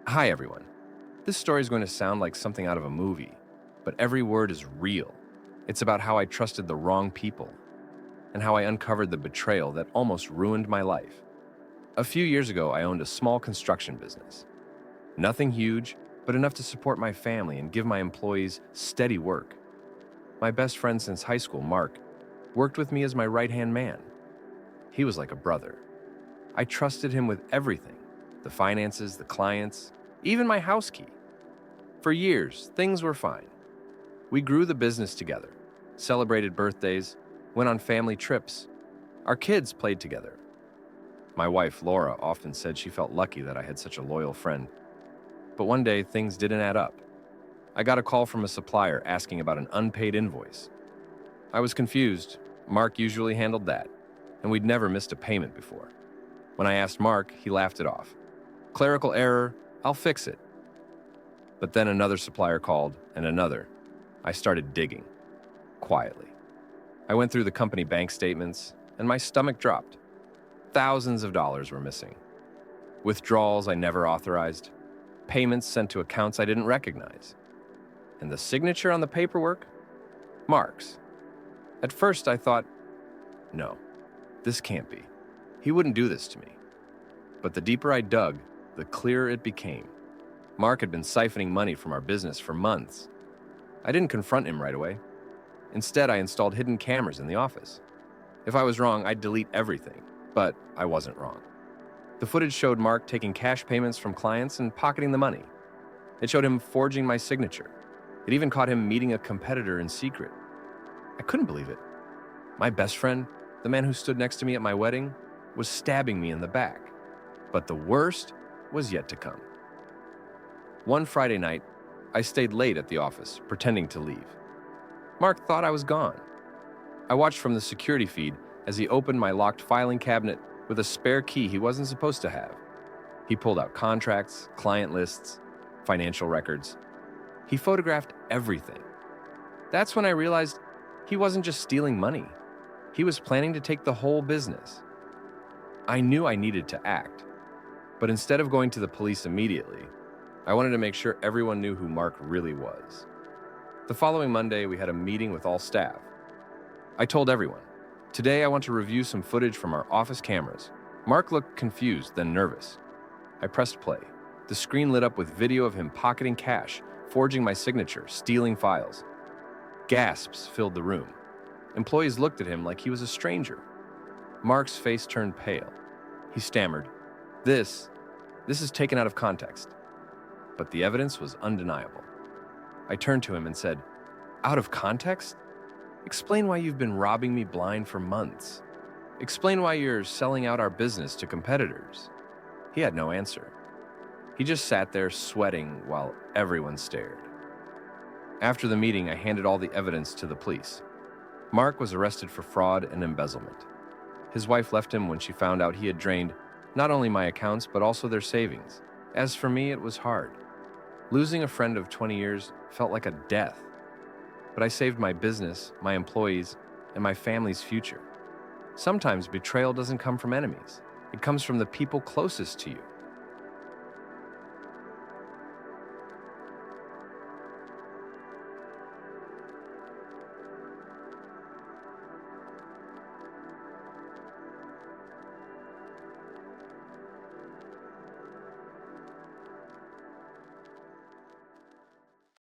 Hi, everyone. This story is going to sound like something out of a movie, but every word is real. It's about how I trusted the wrong people and how I uncovered the betrayal that almost ruined my life. A few years ago, I owned a small construction business. Nothing huge, but enough to support my family and give my employees steady work. My best friend since high school, Mark, worked with me as my right-hand man. He was like a brother. I trusted him with everything: the finances, the clients, even my house key. For years, things were fine. We grew the business together, celebrated birthdays, went on family trips. Our kids played together. My wife, Laura, often said she felt lucky that I had such a loyal friend. But one day, things didn't add up. I got a call from a supplier asking about an unpaid invoice. I was confused. Mark usually handled that, and we'd never missed a payment before. When I asked Mark, he laughed it off. Clerical error, I'll fix it. But then another supplier called, and another. I started digging, quietly. I went through the company bank statements, and my stomach dropped. Thousands of dollars were missing. Withdrawals I never authorized, payments sent to accounts I didn't recognize. And the signature on the paperwork? Mark's. At first I thought, no, this can't be. He wouldn't do this to me. But the deeper I dug, the clearer it became. Mark had been siphoning money from our business for months. I didn't confront him right away. Instead, I installed hidden cameras in the office. If I was wrong, I'd delete everything, but I wasn't wrong. The footage showed Mark taking cash payments from clients and pocketing the money. It showed him forging my signature. It even caught him meeting a competitor in secret. I couldn't believe it. My best friend, the man who stood next to me at my wedding, was stabbing me in the back. But the worst was yet to come. One Friday night, I stayed late at the office, pretending to leave. Mark thought I was gone. I watched from the security feed as he opened my locked filing cabinet with a spare key he wasn't supposed to have. He pulled out contracts, client lists, financial records. He photographed everything. That's when I realized he wasn't just stealing money. He was planning to take the whole business. I knew I needed to act, but instead of going to the police immediately, I wanted to make sure everyone knew who Mark really was. The following Monday, we had a meeting with all staff. I told everyone, today I want to review some footage from our office cameras. Mark looked confused, then nervous. I pressed play. The screen lit up with video of him pocketing cash, forging my signature, stealing files. Gasps filled the room. Employees looked at him like he was a stranger. Mark's face turned pale. He stammered, This is taken out of context. But the evidence was undeniable. I turned to him and said, out of context? Explain why you've been robbing me blind for months. Explain why you're selling out our business to competitors. He had no answer. He just sat there sweating while everyone stared. After the meeting, I handed all the evidence to the police. Mark was arrested for fraud and embezzlement. His wife left him when she found out he had drained not only my accounts, but also their savings. As for me, it was hard. Losing a friend of 20 years felt like a death. But I saved my business, my employees, and my family's future. Sometimes betrayal doesn't come from enemies. It comes from the people closest to you.